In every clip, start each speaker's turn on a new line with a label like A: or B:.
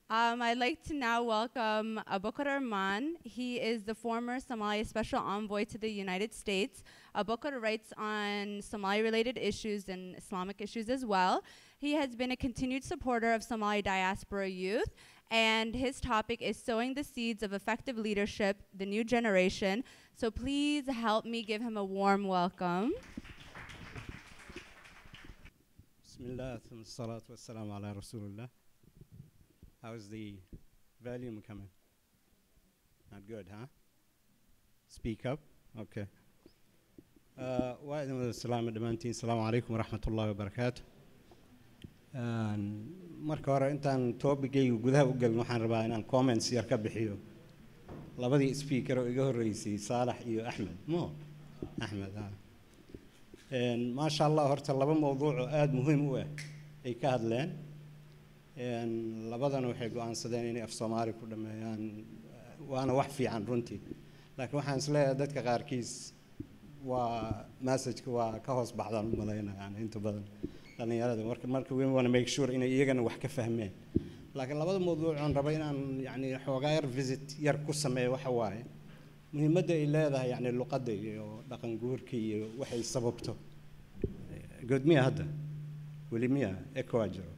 A: I'd like to now welcome Abukar Arman. He is the former Somali Special Envoy to the United States. Abukar writes on Somali-related issues and Islamic issues as well. He has been a continued supporter of Somali diaspora youth, and his topic is sowing the seeds of effective leadership, the new generation. So please help me give him a warm welcome.
B: Bismillah, salatu wassalamu ala Rasulullah. How's the volume coming? Not good, huh? Speak up? Okay. Assalamu alaikum wa rahmatullahi wa barakatuh. Marka hore intaan topic-aygu gudaha u galin waxaan rabaa inaan comments yar ka bixiyo. Labadii speaker oo iga horeysay Saalax iyo Ahmed. Ahmed, maasha Allah horta laba mawduuc oo aad muhiim u ah ay ka hadleen. labadana waxay go'aansadeen inay af Soomaali ku dhameeyaan waana wax fiican runtii laakiin waxaan isleeyahay dadka qaarkiis waa message-ka waa ka hoos baxdaan u maleynayaan inta badan dhalinyarada marka we want to make sure inay iyagana wax ka fahmeen laakiin labada mawduuc aan rabo inaan yani xoogaa yar visit yar ku sameeyo waxa waaye muhiimadda ay leedahay yani luqadda iyo dhaqan guurka iyo waxay sababto godmiya hadda weli miya echo ajro.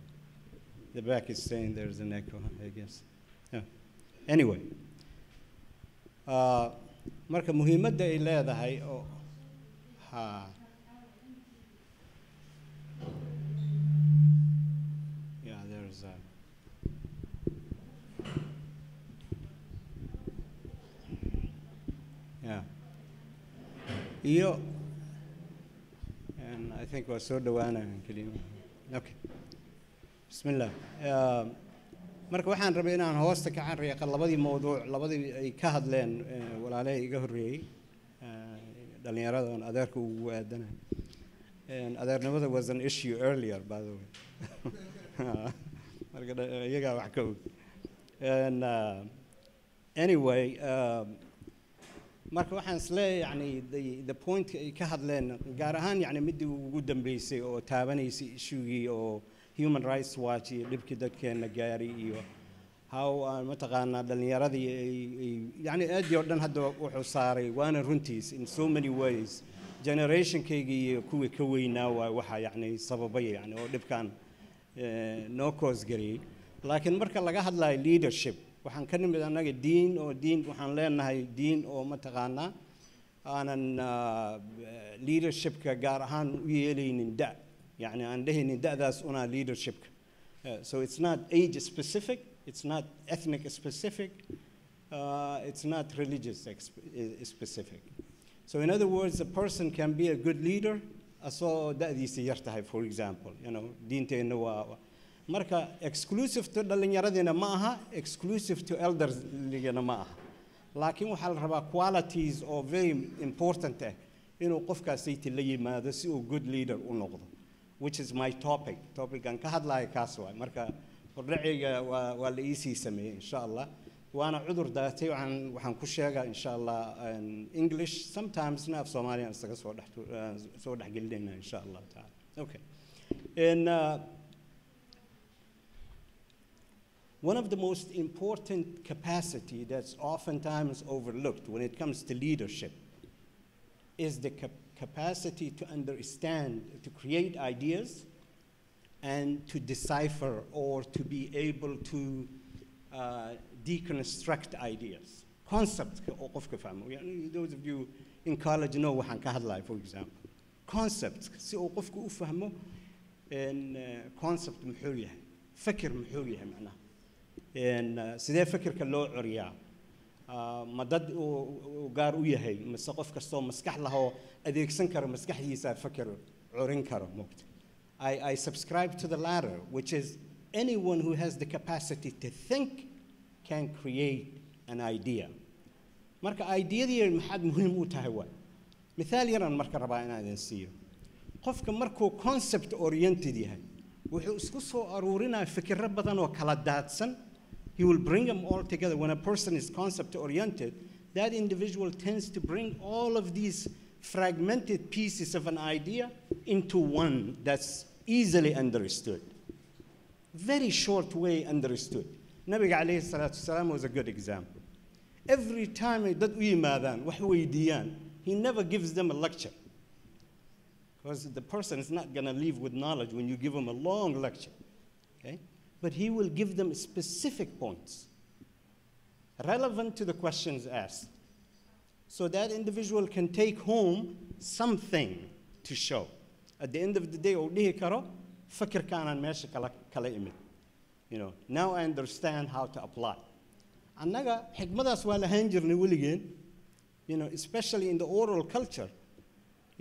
B: The back is saying there's an echo, I guess. Yeah. Anyway, marka muhiimadda ay leedahay oo yeah, there's a yeah. Iyo and I think we're so dhawaana kelima. Okay. Bismillah. Marka waxaan rabay inaan hoosta ka xariiqo labadii mawduuc labadii ay ka hadleen walaalay iga horeeyay dhalinyarada oo adeerka ugu aadanay adeernimada was an issue earlier by the way marka iyaga wax ka og and anyway marka waxaan isleeyahay yani the point ay ka hadleen gaar ahaan yani midii ugu dambeysay oo taabanaysay issue-gii oo Human Rights Watch iyo dhibkii dadkeena gaari iyo how mataqaanaa dhalinyaradii yani aad iyo dhan hadda wuxuu saaray waana runtiis in so many ways generationkaygii iyo kuwii ka weynaa waa waxa yani sababay yani oo dhibkan noo cause gariyay laakiin marka laga hadlayo leadership waxaan ka nimid annaga diin waxaan leenahay diin oo mataqaanaa aanan leadershipka gaar ahaan u yeelaynin da يعني عندهن دأداس أنا leadership. So it's not age specific, it's not ethnic specific, it's not religious specific. So in other words, a person can be a good leader. So for example, you know, dinte no marka exclusive to dhalinyaradina maaha, exclusive to elders ligana maaha. Laakiin waxa la rabaa qualities oo very important ah inuu qofkaasi la yimaado si uu good leader u noqdo. Which is my topic aan ka hadlayo kaas waay marka qordhacayga waa la iisii sameeyey insha Allah waana cudur daatay waxaan ku sheegaa insha Allah English sometimes na af Soomaaliya isaga soo dhaxgelinayna insha Allah ta'ala okay and one of the most important capacity that's oftentimes overlooked when it comes to leadership is the capacity to understand, to create ideas, and to decipher or to be able to deconstruct ideas. Concepts, those of you in college know what I'm talking for example. Concepts, concept محورية, فكر محورية معناه. سيدا فكر كلو عريا. مدد وقار وياهي مسقف كستو مسكح له أديك سنكر مسكح يسا فكر عرين كرم مكت. I subscribe to the latter, which is anyone who has the capacity to think can create an idea. Marka idea دي محد مهم وتهوى. مثال يرى مركا ربعنا نسيه. قفك مركو concept oriented يهي. وحو اسكسو أرورنا فكر ربطان وكلا داتسن. He will bring them all together. When a person is concept-oriented, that individual tends to bring all of these fragmented pieces of an idea into one that's easily understood. Very short way understood. Nabi alayhi salatu salam was a good example. Every time he never gives them a lecture. Because the person is not going to leave with knowledge when you give him a long lecture. Okay? But he will give them specific points relevant to the questions asked. So that individual can take home something to show. At the end of the day, now I understand how to apply. Especially in the oral culture.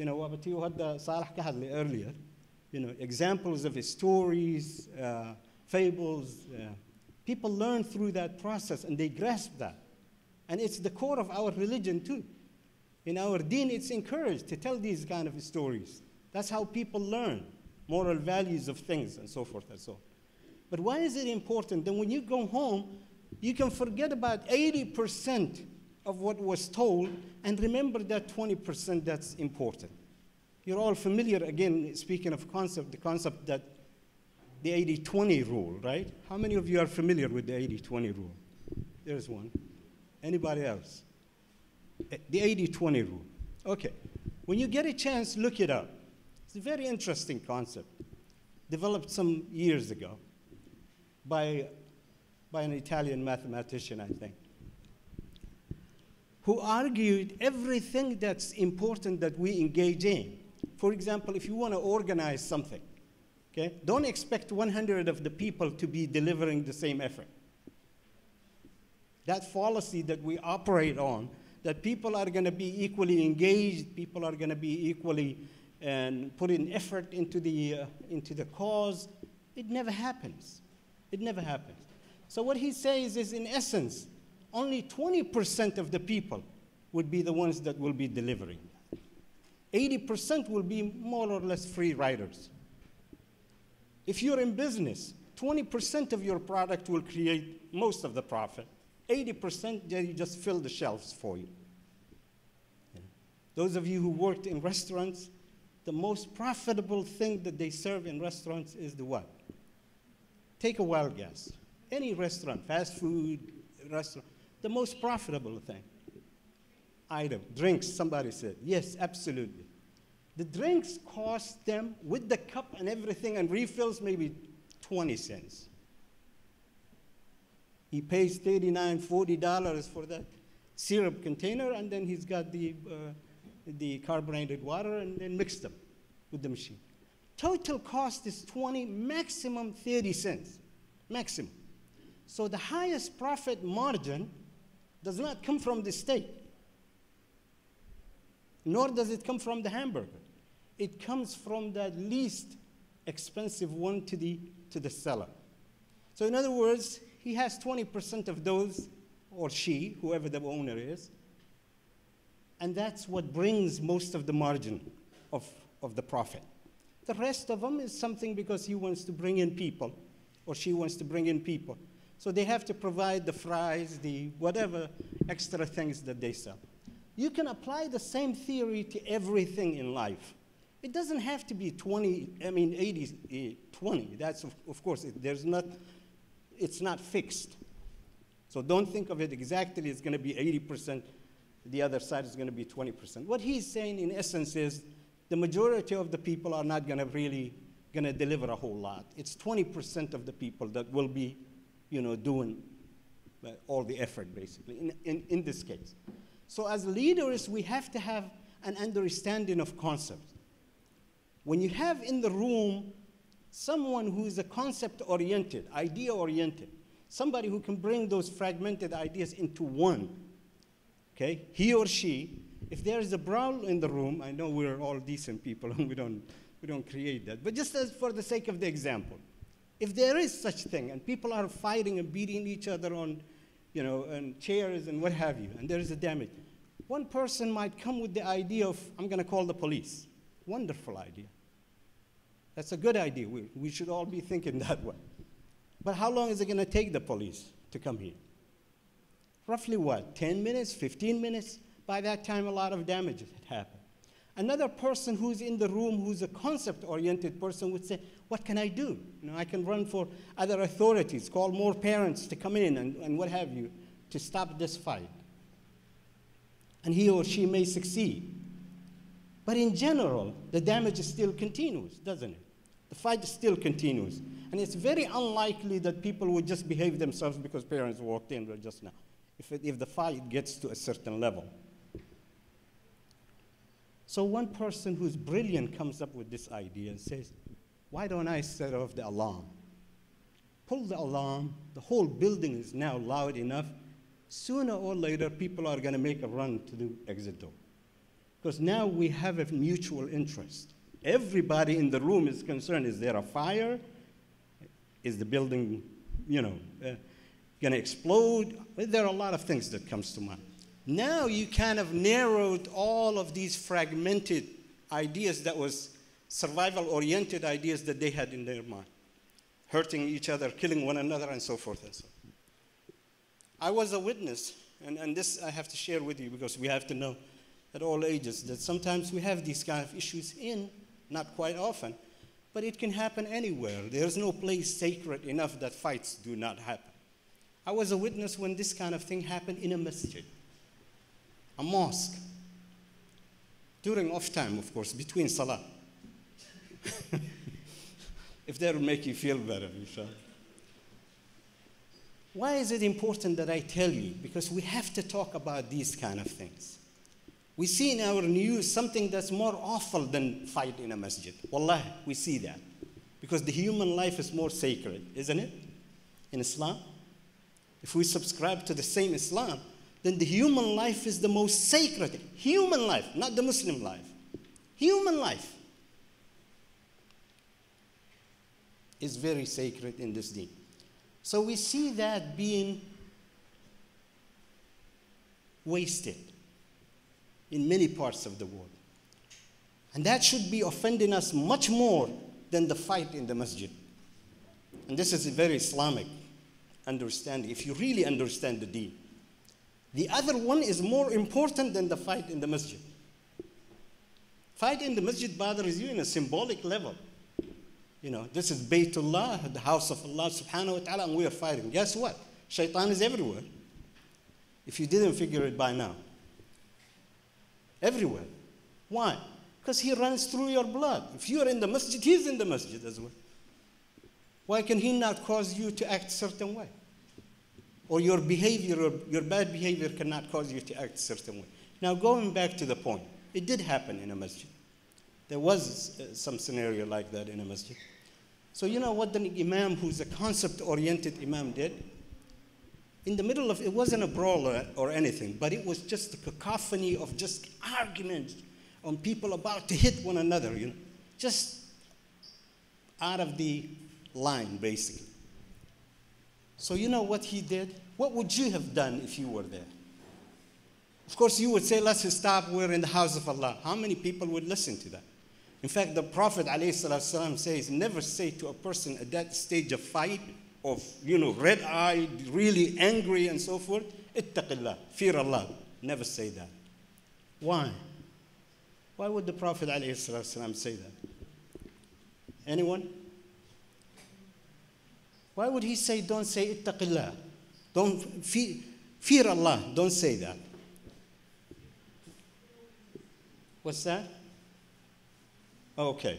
B: Earlier, examples of stories, fables. People learn through that process and they grasp that. And it's the core of our religion too. In our deen, it's encouraged to tell these kind of stories. That's how people learn moral values of things and so forth and so on. But why is it important? Then when you go home, you can forget about 80% of what was told and remember that 20% that's important. You're all familiar, again, speaking of concept, the concept that the 80-20 rule, right? How many of you are familiar with the 80-20 rule? There's one. Anybody else? The 80-20 rule. Okay. When you get a chance, look it up. It's a very interesting concept, developed some years ago by an Italian mathematician, I think, who argued everything that's important that we engage in. For example, if you want to organize something, okay, don't expect 100 of the people to be delivering the same effort. That fallacy that we operate on, that people are going to be equally engaged, people are going to be equally and put in effort into the cause, it never happens. It never happens. So what he says is, in essence, only 20% of the people would be the ones that will be delivering. 80% will be more or less free riders. If you're in business, 20% of your product will create most of the profit. 80%, they just fill the shelves for you. Those of you who worked in restaurants, the most profitable thing that they serve in restaurants is the what? Take a wild guess. Any restaurant, fast food restaurant, the most profitable thing. Item, drinks, somebody said. Yes, absolutely. The drinks cost them, with the cup and everything and refills, maybe 20 cents. He pays $39, $40 for that syrup container, and then he's got the carbonated water and then mixed them with the machine. Total cost is 20, maximum 30 cents, maximum. So the highest profit margin does not come from the steak, nor does it come from the hamburger. It comes from that least expensive one to the seller. So in other words, he has 20% of those, or she, whoever the owner is, and that's what brings most of the margin of the profit. The rest of them is something because he wants to bring in people, or she wants to bring in people. So they have to provide the fries, the whatever extra things that they sell. You can apply the same theory to everything in life. It doesn't have to be 80-20. That's, of course, it's not fixed. So don't think of it exactly, it's going to be 80%, the other side is going to be 20%. What he's saying, in essence, is the majority of the people are not going to deliver a whole lot. It's 20% of the people that will be, doing all the effort, basically, in this case. So as leaders, we have to have an understanding of concepts. When you have in the room someone who is a concept-oriented, idea-oriented, somebody who can bring those fragmented ideas into one, okay, he or she, if there is a brawl in the room, I know we're all decent people and we don't create that, but just as for the sake of the example, if there is such thing and people are fighting and beating each other on, and chairs and what have you, and there is a damage, one person might come with the idea of, I'm going to call the police. Wonderful idea. That's a good idea. We should all be thinking that way. But how long is it going to take the police to come here? Roughly what, 10 minutes, 15 minutes? By that time, a lot of damage had happened. Another person who's in the room, who's a concept-oriented person, would say, what can I do? You know, I can run for other authorities, call more parents to come in and what have you, to stop this fight. And he or she may succeed. But in general, the damage still continues, doesn't it? The fight still continues. And it's very unlikely that people would just behave themselves because parents walked in just now, if the fight gets to a certain level. So one person who's brilliant comes up with this idea and says, why don't I set off the alarm? Pull the alarm, the whole building is now loud enough. Sooner or later, people are going to make a run to the exit door. Because now we have a mutual interest. Everybody in the room is concerned. Is there a fire? Is the building, going to explode? There are a lot of things that comes to mind. Now you kind of narrowed all of these fragmented ideas that was survival-oriented ideas that they had in their mind. Hurting each other, killing one another, and so forth and so on. I was a witness, and this I have to share with you because we have to know at all ages that sometimes we have these kind of issues not quite often, but it can happen anywhere. There's no place sacred enough that fights do not happen. I was a witness when this kind of thing happened in a masjid, a mosque, during off time, of course, between salah. If that will make you feel better, inshallah. Why is it important that I tell you? Because we have to talk about these kind of things. We see in our news something that's more awful than fight in a masjid. Wallahi, we see that. Because the human life is more sacred, isn't it? In Islam. If we subscribe to the same Islam, then the human life is the most sacred. Human life, not the Muslim life. Human life is very sacred in this deen. So we see that being wasted in many parts of the world. And that should be offending us much more than the fight in the masjid. And this is a very Islamic understanding, if you really understand the deen. The other one is more important than the fight in the masjid. Fight in the masjid bothers you in a symbolic level. This is Baytullah, the house of Allah subhanahu wa ta'ala, and we are fighting. Guess what? Shaitan is everywhere. If you didn't figure it by now. Everywhere. Why? Because he runs through your blood. If you are in the masjid, he's in the masjid as well. Why can he not cause you to act a certain way? Or your behavior, or your bad behavior cannot cause you to act a certain way. Now, going back to the point, it did happen in a masjid. There was some scenario like that in a masjid. So you know what the imam, who's a concept-oriented imam, did? In the middle of, it wasn't a brawl or anything, but it was just a cacophony of just arguments on people about to hit one another, just out of the line, basically. So you know what he did? What would you have done if you were there? Of course, you would say, let's stop, we're in the house of Allah. How many people would listen to that? In fact, the Prophet ﷺ says, never say to a person at that stage of fight, of, red-eyed, really angry and so forth, ittaqillah, fear Allah. Never say that. Why? Why would the Prophet ﷺ say that? Anyone? Why would he say, don't say ittaqillah? Don't fear Allah. Don't say that. What's that? Okay.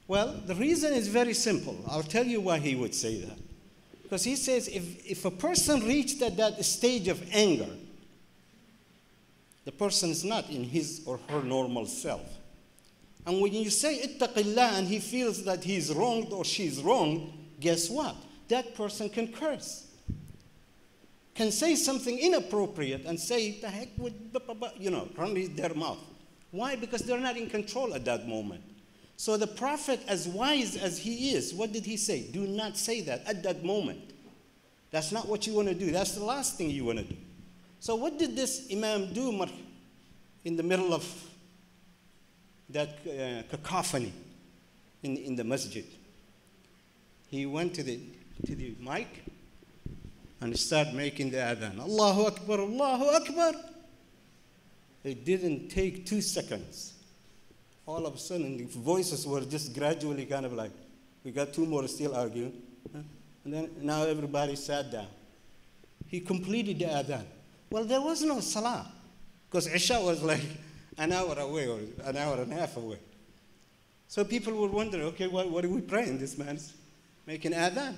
B: Well, the reason is very simple. I'll tell you why he would say that. Because he says if a person reached at that stage of anger, the person is not in his or her normal self. And when you say ittaqillah and he feels that he's wronged or she's wronged, guess what? That person can curse. Can say something inappropriate and say, the heck with, run their mouth. Why? Because they're not in control at that moment. So the Prophet, as wise as he is, what did he say? Do not say that at that moment. That's not what you want to do. That's the last thing you want to do. So what did this Imam do in the middle of that cacophony in the masjid? He went to the mic and started making the adhan. Allahu Akbar, Allahu Akbar. It didn't take 2 seconds. All of a sudden, the voices were just gradually kind of like, We got two more still arguing. And then now everybody sat down. He completed the adhan. Well, there was no salah, because Isha was like an hour away or an hour and a half away. So people would wonder, okay, what are we praying? This man's making adhan.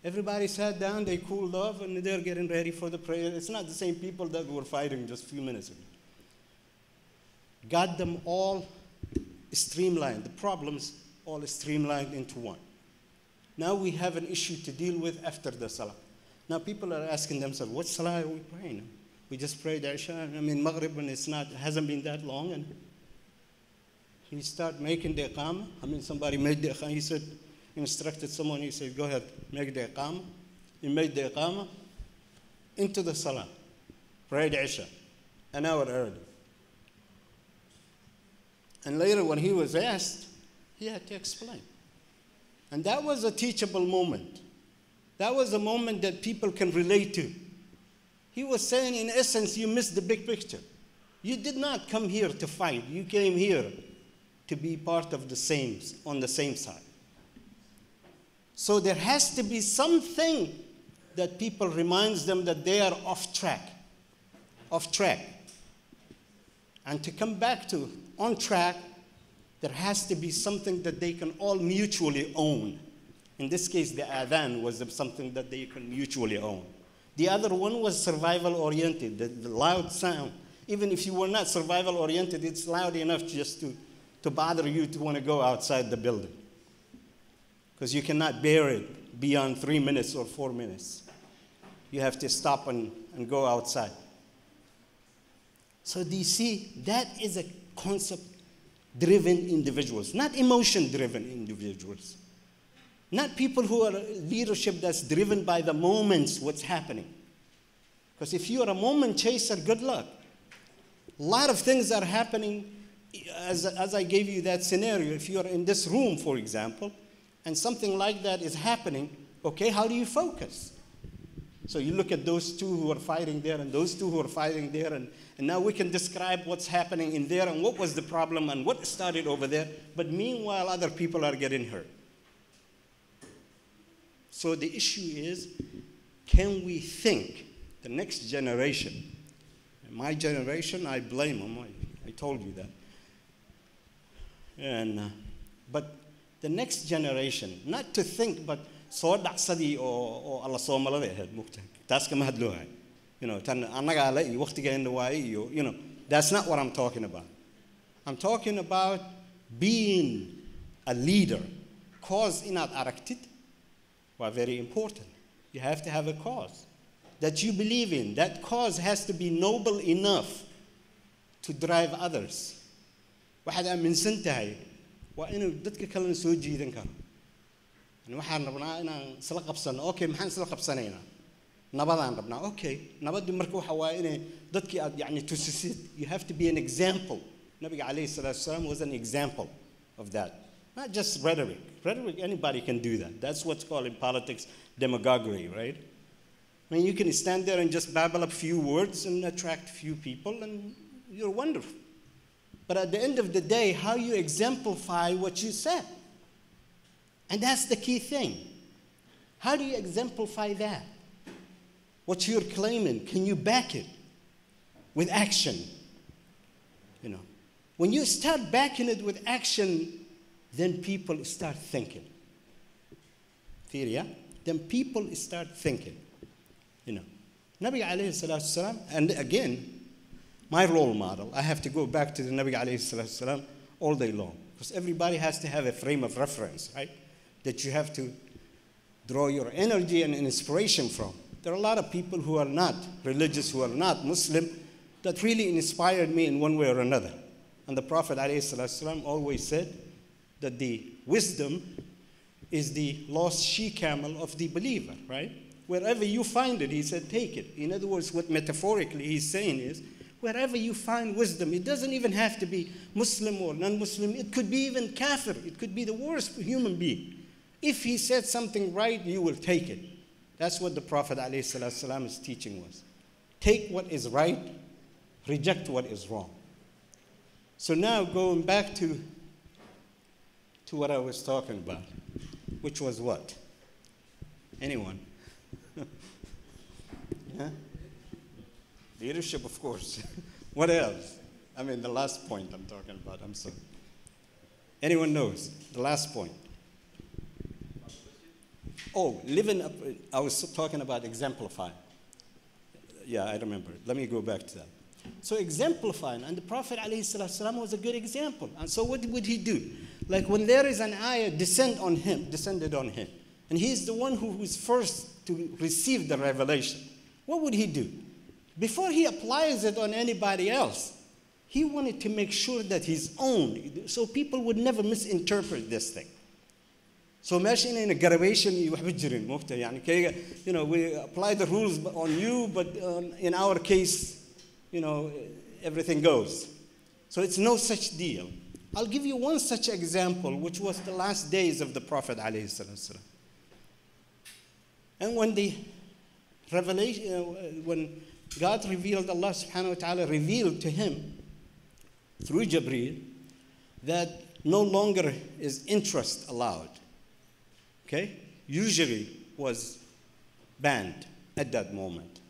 B: Everybody sat down, they cooled off, and they're getting ready for the prayer. It's not the same people that were fighting just a few minutes ago. Got them all streamlined, the problems all streamlined into one. Now we have an issue to deal with after the salah. Now people are asking themselves, what salah are we praying? We just prayed Isha, Maghrib, and hasn't been that long, and he started making the iqamah. Somebody made the iqamah. He said, instructed someone, he said, go ahead, make the iqamah. He made the iqamah into the salah, prayed Isha, an hour early. And later when he was asked, he had to explain. And that was a teachable moment. That was a moment that people can relate to. He was saying, in essence, you missed the big picture. You did not come here to fight. You came here to be part of on the same side. So there has to be something that people reminds them that they are off track. And to come back to on track, there has to be something that they can all mutually own. In this case, the adhan was something that they can mutually own. The other one was survival-oriented, the loud sound. Even if you were not survival-oriented, it's loud enough just to bother you to want to go outside the building. Because you cannot bear it beyond 3 minutes or 4 minutes. You have to stop and go outside. So do you see, that is a concept-driven individuals, not emotion-driven individuals. Not people who are leadership that's driven by the moments, what's happening. Because if you are a moment chaser, good luck. A lot of things are happening, as I gave you that scenario. If you are in this room, for example, and something like that is happening, okay, how do you focus? So you look at those two who are fighting there and those two who are fighting there, and now we can describe what's happening in there and what was the problem and what started over there, but meanwhile other people are getting hurt. So the issue is, can we think, the next generation, my generation, I blame them, I told you that. But the next generation, not to think, but soo dhacsadi oo alla Soomaalida ahayd mugtahay taas kama hadloohay tan annaga la iyo waqtigeena waay iyo that's not what I'm talking about. I'm talking about being a leader. Cause inaad aragtid waa very important. You have to have a cause that you believe in. That cause has to be noble enough to drive others. waxaad aaminsan tahay waa inuu dadka kale soo jiidan karo. waxaan rabnaa inaan isla qabsano. Okay, maxaan isla qabsanaynaa? Nabadaan rabnaa. Okay, nabadii marka waxa waa inay dadkii aad tusisid. You have to be an example. Nabi alayhi salatu wasalam was an example of that. Not just rhetoric. Rhetoric, anybody can do that. That's what's called in politics demagoguery, right? I mean, you can stand there and just babble a few words and attract a few people, and you're wonderful. But at the end of the day, how you exemplify what you said. And that's the key thing. How do you exemplify that? What you're claiming, can you back it with action? When you start backing it with action, then people start thinking. Then people start thinking. Nabi alayhi salatu wasalam, and again, my role model, I have to go back to the Nabi alayhi salatu wasalam all day long. Because everybody has to have a frame of reference, right? That you have to draw your energy and inspiration from. There are a lot of people who are not religious, who are not Muslim, that really inspired me in one way or another. And the Prophet ﷺ always said that the wisdom is the lost she-camel of the believer, right? Wherever you find it, he said, take it. In other words, what metaphorically he's saying is, wherever you find wisdom, it doesn't even have to be Muslim or non-Muslim. It could be even kafir. It could be the worst human being. If he said something right, you will take it. That's what the Prophet ﷺ's teaching was. Take what is right, reject what is wrong. So now going back to what I was talking about. which was what? Anyone? Huh? Leadership, of course. What else? I mean, the last point I'm talking about, I'm sorry. Anyone knows? The last point. Oh, living up, I was talking about exemplifying. Yeah, I remember. Let me go back to that. So exemplifying, and the Prophet ﷺ was a good example. And so what would he do? Like when there is an ayah descended on him, and he is the one who was first to receive the revelation, what would he do? Before he applies it on anybody else, he wanted to make sure that his own, so people would never misinterpret this thing. So imagine in a graduation, you know, we apply the rules on you, but in our case, you know, everything goes. So it's no such deal. I'll give you one such example, which was the last days of the Prophet ﷺ. And when the revelation, when God revealed, Allah subhanahu wa ta'ala revealed to him through Jibreel that no longer is interest allowed. Okay? Usury was banned at that moment.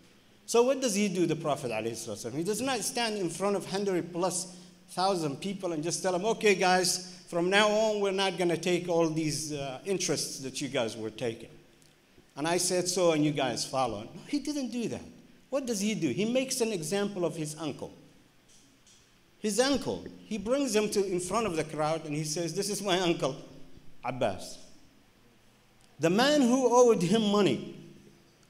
B: So what does he do, the Prophet ﷺ? He does not stand in front of 100,000+ people and just tell them, okay, guys, from now on, we're not going to take all these interests that you guys were taking. And I said so, and you guys follow. No, he didn't do that. What does he do? He makes an example of his uncle. His uncle, he brings him in front of the crowd, and he says, this is my uncle, Abbas. The man who owed him money,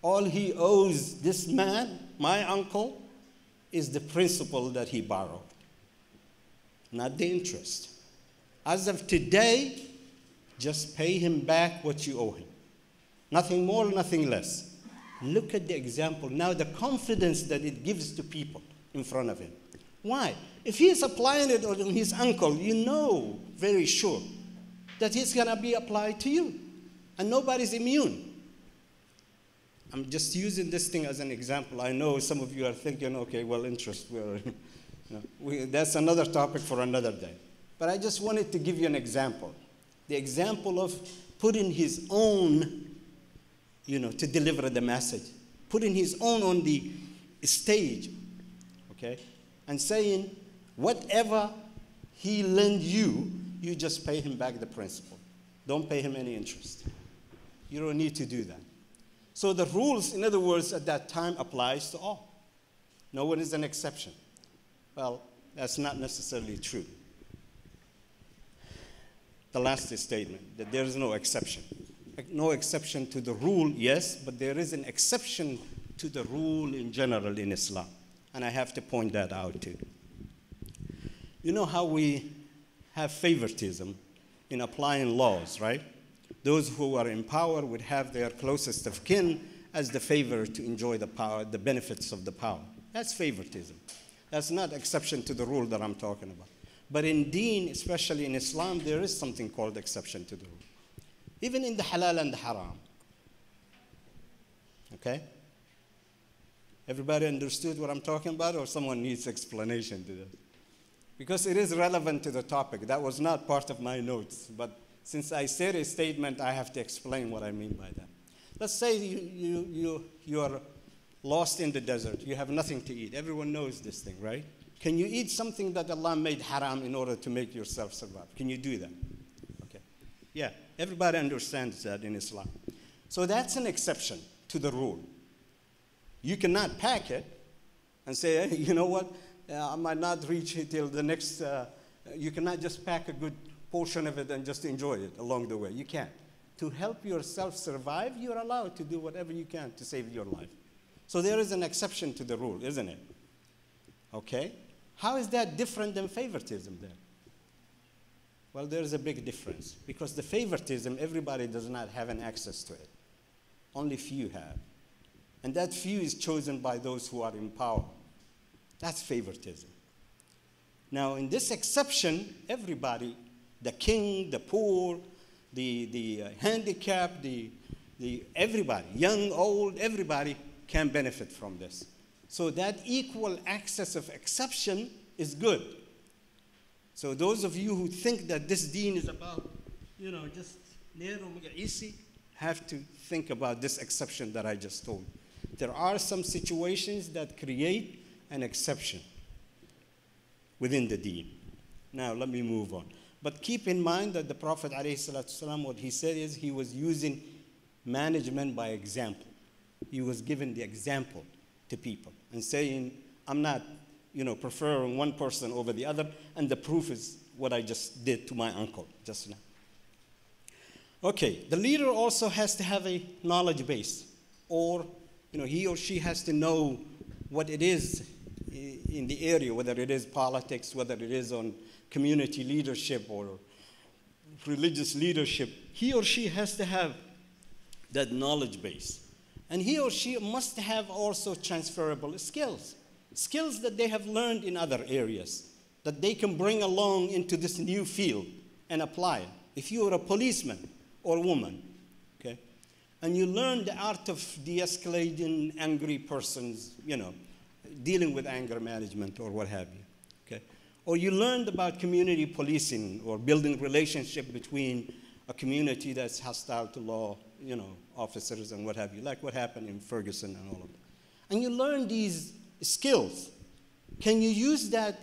B: all he owes this man, my uncle, is the principal that he borrowed, not the interest. As of today, just pay him back what you owe him. Nothing more, nothing less. Look at the example. Now the confidence that it gives to people in front of him. Why? If he is applying it on his uncle, you know very sure that it's going to be applied to you. And nobody's immune. I'm just using this thing as an example. I know some of you are thinking, okay, well, interest, that's another topic for another day. But I just wanted to give you an example. The example of putting his own, to deliver the message. Putting his own on the stage, okay? And saying, whatever he lend you, you just pay him back the principal. Don't pay him any interest. You don't need to do that. So the rules, in other words, at that time applies to all. No one is an exception. Well, that's not necessarily true. The last statement, that there is no exception. No exception to the rule, yes, but there is an exception to the rule in general in Islam. And I have to point that out too. You know how we have favoritism in applying laws, right? Those who are in power would have their closest of kin as the favor to enjoy the power, the benefits of the power. That's favoritism. That's not exception to the rule that I'm talking about. But in deen, especially in Islam, there is something called exception to the rule. Even in the halal and the haram. Okay? Everybody understood what I'm talking about, or someone needs explanation to that? Because it is relevant to the topic. That was not part of my notes, but since I said a statement, I have to explain what I mean by that. Let's say you are lost in the desert. You have nothing to eat. Everyone knows this thing, right? Can you eat something that Allah made haram in order to make yourself survive? Can you do that? Okay. Yeah, everybody understands that in Islam. So that's an exception to the rule. You cannot pack it and say, hey, you know what? I might not reach it till the next, you cannot just pack a good portion of it and just enjoy it along the way. You can't. To help yourself survive, you're allowed to do whatever you can to save your life. So there is an exception to the rule, isn't it? Okay? How is that different than favoritism then? Well, there is a big difference. Because the favoritism, everybody does not have an access to it. Only few have. And that few is chosen by those who are in power. That's favoritism. Now, in this exception, everybody, the king, the poor, the handicapped, everybody, young, old, everybody can benefit from this. So that equal access of exception is good. So those of you who think that this deen is about, just have to think about this exception that I just told. There are some situations that create an exception within the deen. Now, let me move on. But keep in mind that the Prophet ﷺ, what he said is he was using management by example. He was giving the example to people and saying, I'm not, preferring one person over the other, and the proof is what I just did to my uncle just now. Okay, the leader also has to have a knowledge base, or he or she has to know what it is in the area, whether it is politics, whether it is on community leadership or religious leadership. He or she has to have that knowledge base. And he or she must have also transferable skills, skills that they have learned in other areas, that they can bring along into this new field and apply it. If you are a policeman or woman, okay, and you learn the art of de-escalating angry persons, dealing with anger management or what have you, okay, or you learned about community policing or building relationship between a community that's hostile to law, officers and what have you, like what happened in Ferguson and all of that. And you learn these skills. Can you use that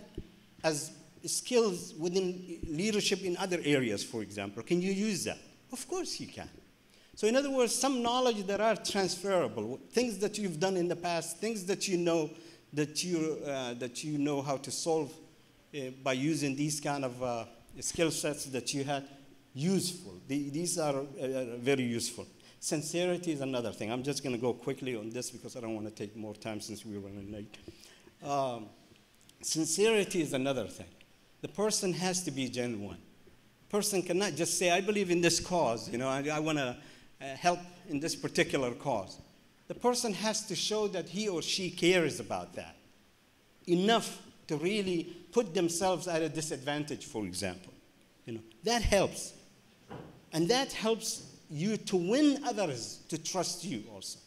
B: as skills within leadership in other areas, for example? Can you use that? Of course you can. So in other words, some knowledge that are transferable, things that you've done in the past, things that you know how to solve by using these kind of skill sets that you had, useful. These are very useful. Sincerity is another thing. I'm just going to go quickly on this because I don't want to take more time since we're running late. Sincerity is another thing. The person has to be genuine. Person cannot just say, I believe in this cause, I want to help in this particular cause. The person has to show that he or she cares about that enough to really put themselves at a disadvantage, for example. That helps. And that helps you to win others to trust you also.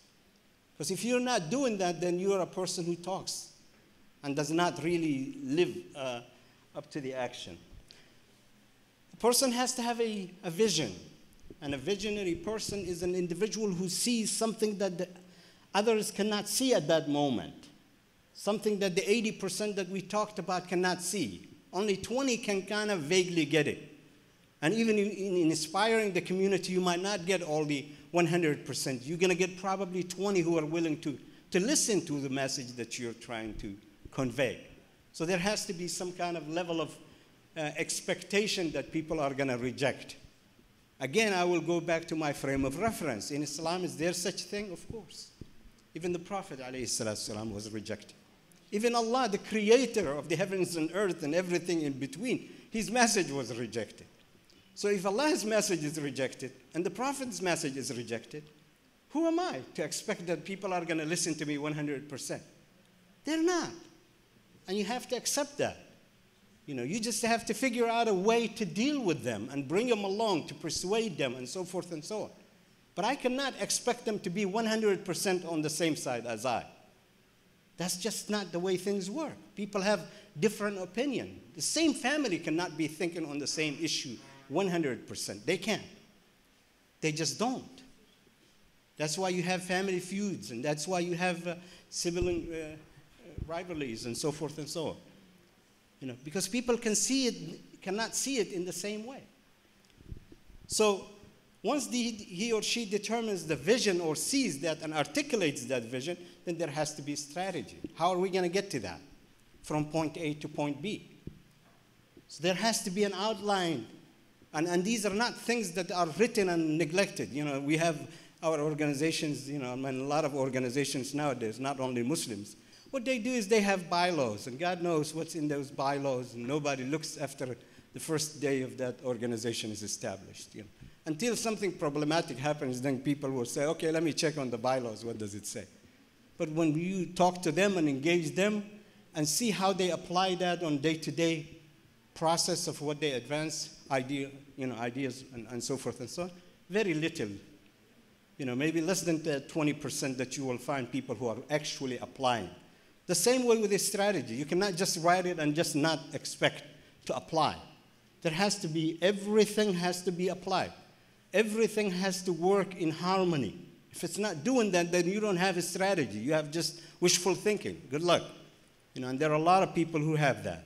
B: Because if you're not doing that, then you're a person who talks and does not really live up to the action. A person has to have a vision. And a visionary person is an individual who sees something that the others cannot see at that moment. Something that the 80% that we talked about cannot see. Only 20 can kind of vaguely get it. And even in inspiring the community, you might not get all the 100%. You're going to get probably 20 who are willing to listen to the message that you're trying to convey. So there has to be some kind of level of expectation that people are going to reject. Again, I will go back to my frame of reference. In Islam, is there such thing? Of course. Even the Prophet ﷺ was rejected. Even Allah, the creator of the heavens and earth and everything in between, his message was rejected. So if Allah's message is rejected and the Prophet's message is rejected, who am I to expect that people are going to listen to me 100%? They're not. And you have to accept that. You just have to figure out a way to deal with them and bring them along, to persuade them, and so forth and so on. But I cannot expect them to be 100% on the same side as I. That's just not the way things work. People have different opinion. The same family cannot be thinking on the same issue 100%. They can't. They just don't. That's why you have family feuds, and that's why you have civil rivalries and so forth and so on. Because people cannot see it in the same way. So once he or she determines the vision or sees that and articulates that vision, then there has to be strategy. How are we going to get to that from point A to point B? So there has to be an outline. And these are not things that are written and neglected. We have our organizations, and a lot of organizations nowadays, not only Muslims. What they do is they have bylaws, and God knows what's in those bylaws, and nobody looks after the first day of that organization is established. Until something problematic happens, then people will say, okay, let me check on the bylaws, what does it say? But when you talk to them and engage them and see how they apply that on day-to-day process of what they advance, ideas and so forth and so on, very little. Maybe less than 20% that you will find people who are actually applying. The same way with a strategy. You cannot just write it and just not expect to apply. There has to be, everything has to be applied. Everything has to work in harmony. If it's not doing that, then you don't have a strategy. You have just wishful thinking. Good luck. You know, and there are a lot of people who have that.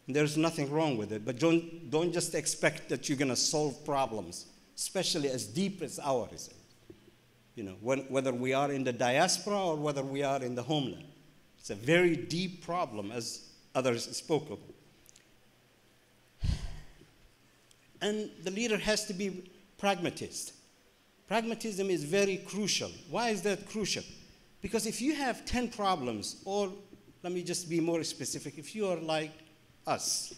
B: And there's nothing wrong with it. But don't just expect that you're going to solve problems, especially as deep as ours. You know, whether we are in the diaspora or whether we are in the homeland. It's a very deep problem, as others spoke of. And the leader has to be pragmatist. Pragmatism is very crucial. Why is that crucial? Because if you have 10 problems, or let me just be more specific, if you are like us,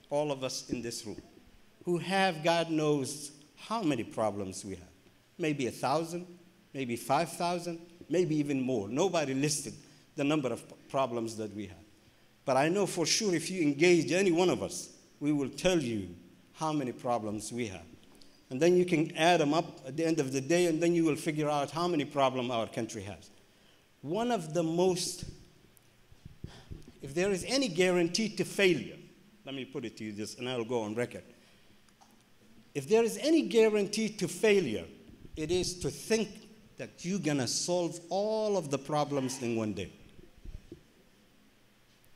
B: all of us in this room, who have God knows how many problems we have, maybe 1,000, maybe 5,000, maybe even more. Nobody listed the number of problems that we have. But I know for sure if you engage any one of us, we will tell you how many problems we have. And then you can add them up at the end of the day, and then you will figure out how many problems our country has. One of the most, if there is any guarantee to failure, let me put it to you this, and I'll go on record. If there is any guarantee to failure, it is to think that you're going to solve all of the problems in one day.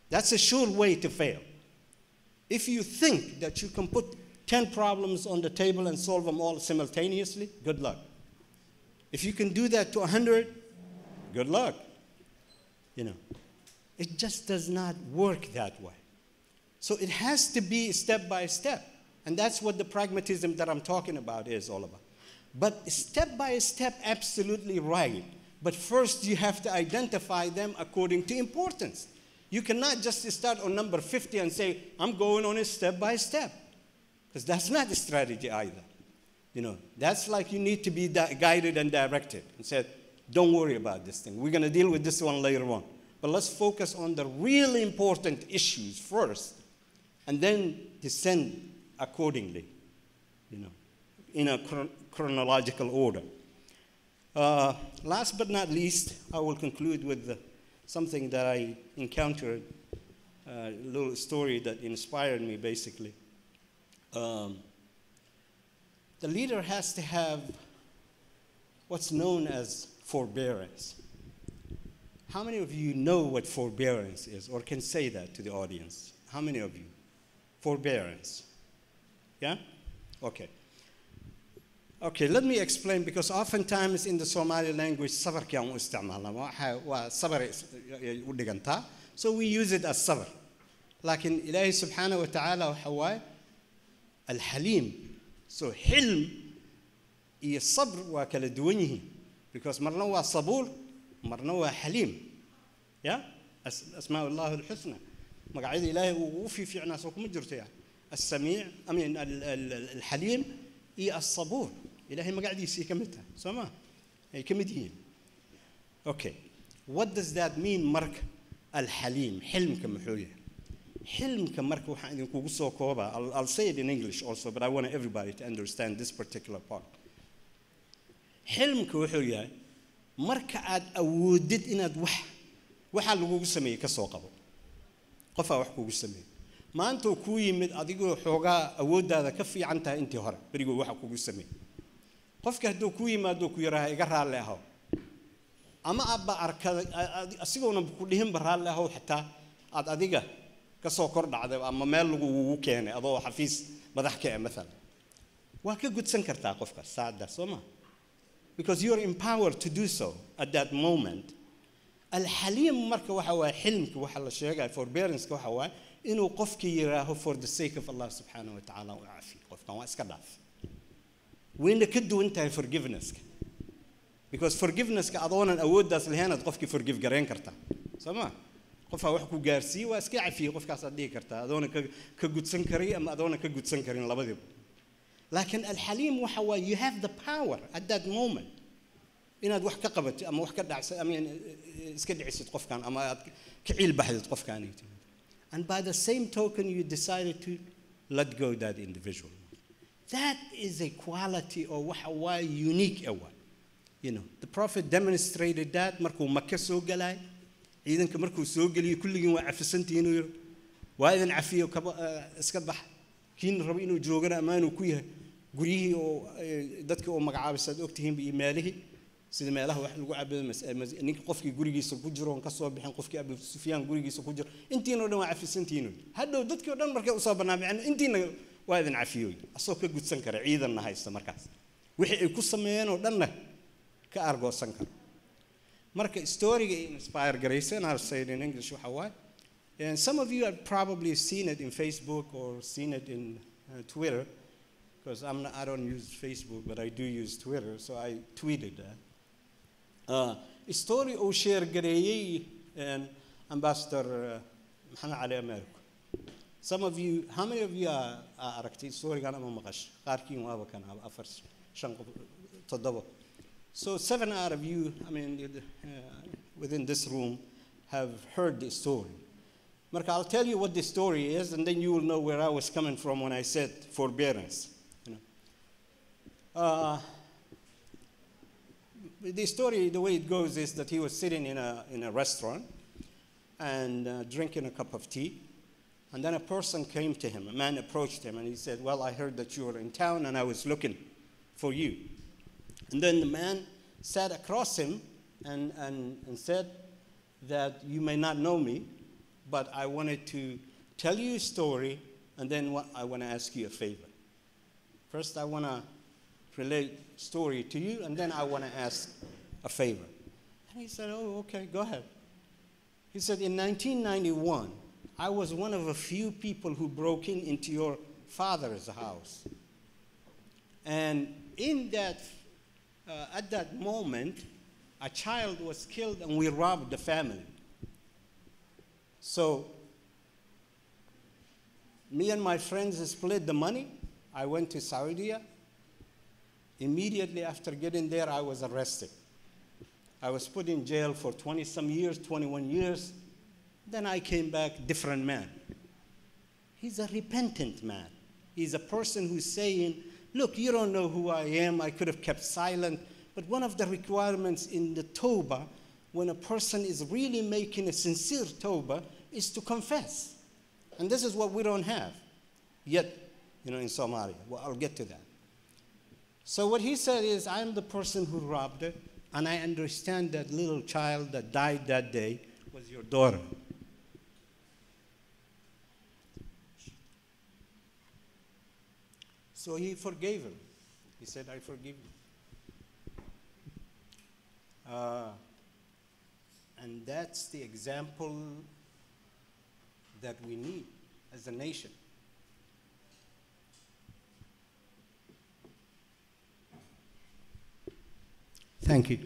B: That's a sure way to fail. If you think that you can put 10 problems on the table and solve them all simultaneously, good luck. If you can do that to 100, good luck. You know, it just does not work that way. So it has to be step by step. And that's what the pragmatism that I'm talking about is all about. But step by step, absolutely right. But first you have to identify them according to importance. You cannot just start on number 50 and say, I'm going on it step by step. Because that's not a strategy either. You know, that's like you need to be guided and directed and said, don't worry about this thing. We're going to deal with this one later on. But let's focus on the really important issues first and then descend accordingly, you know, in a chronological order. Last but not least, I will conclude with something that I encountered, a little story that inspired me, basically. The leader has to have what's known as forbearance. How many of you know what forbearance is or can say that to the audience? How many of you? Forbearance. Yeah? Okay. Okay, let me explain, because oftentimes in the Somali language, sabr kyan u isticmaalna waa sabr u dhiganta, so we use it as sabr. Lakin Ilaahi subhanahu wa ta'ala waxa waaye al-halim. So hilm iyo sabr waa kala duwan yihiin, because marna waa sabuur, marna waa halim. Yeah? Asma'ullah al-husna. Magacyada Ilaahi uu fi fiicnaa soo kuma jirto yani. السميع أمين الحليم إيه الصبور إلهي ما قاعد يسي كمتها سما هي كمدين. Okay, what does that mean مرك الحليم حلم كمحوية حلم كمرك وحنا نقول سو كوبا. I'll say it in English also, but I want everybody to understand this particular part. حلم كمحوية مرك عاد أودت إن وح لقوا سمي كسوقه قفا وحكوا سمي. ما أنتوا كوي من أديكوا حوجا أود هذا كفي عنتها أنت هرا بريجوا واحد كوي سمي قفك هدو كوي ما دو كوي راه يقرأ له أما أبا أركض أسيقونا بكلهم برا له حتى أديكا كسوكر بعده أما مال وكانه أضو حفيز بضحك مثلا وهكذا سنكرت قفك ساعد سوما because you are empowered to do so at that moment. الحليم مركه وحوا حلمك وحلا شيء forbearance كوحوا إنه قفك يراه for the sake of Allah سبحانه وتعالى وعافي قفك واسكداف وين كدو أنت forgiveness because forgiveness كأضوانا أود داس الهنا قفك forgive جرين كرتا سما قفها وحكو جارسي واسكي عافي قفك صديق كرتا أضوانا كجود سنكري أما أضوانا كجود سنكرين لبدي لكن الحليم وحوا you have the power at that moment إن هاد وحكة قبت أما وحكة دعس أمين اسكد عيسى قف كان أما كعيل بحث قف كان and by the same token you decided to let go that individual. That is a quality or why unique away. You know, the Prophet demonstrated that markuu Makkah soo galay ciidanka markuu soo galiyo kulligii waa cafisantiin waa idan cafiyo iska bax kiin rabo inuu joogana amaanu ku yahay guryihii oo dadkii oo magacaabisad ogtihiin biimaalihi sida meelaha wax lagu cabado ninka qofkii gurigiisa ku jiro ka soo bixin qofkii Abu Sufyaan gurigiisa ku jiro intiina oo dhan waa cafisantiino hadhow dadkii oo dhan markay u soo banaamiceen intiina waa idin cafiyay asoo ka gudsan kara ciidanna haysta markaas wixii ay ku sameeyeen oo dhanna ka argoosan kara marka story-ga inspire garaysan I'll say it in English waxa waay and some of you have probably seen it in Facebook or seen it in Twitter because I don't use Facebook but I do use Twitter so I tweeted that story oo share gareeyay Ambassador Mohamed Ali America. Some of you, how many of you are aragtay story-gan ama maqash qaarkiin waaba kan afar shan toddoba so 7 out of you I mean within this room have heard the story. Marka I'll tell you what the story is and then you will know where I was coming from when I said forbearance. You know. The story, the way it goes is that he was sitting in a restaurant and drinking a cup of tea. And then a person came to him, a man approached him and he said, well, I heard that you were in town and I was looking for you. And then the man sat across him and said that you may not know me, but I wanted to tell you a story and then I want to ask you a favor. First, I want to relate story to you and then I want to ask a favor. And he said, oh, okay, go ahead. He said, in 1991, I was one of a few people who broke into your father's house. And in that, at that moment, a child was killed and we robbed the family. So me and my friends split the money. I went to Saudi. Immediately after getting there, I was arrested. I was put in jail for 20-some years, 21 years. Then I came back, different man. He's a repentant man. He's a person who's saying, look, you don't know who I am. I could have kept silent. But one of the requirements in the tawbah, when a person is really making a sincere tawbah, is to confess. And this is what we don't have yet, in Somalia. Well, I'll get to that. So what he said is, I'm the person who robbed it, and I understand that little child that died that day was your daughter. So he forgave him. He said, I forgive you. And that's the example that we need as a nation. Thank you.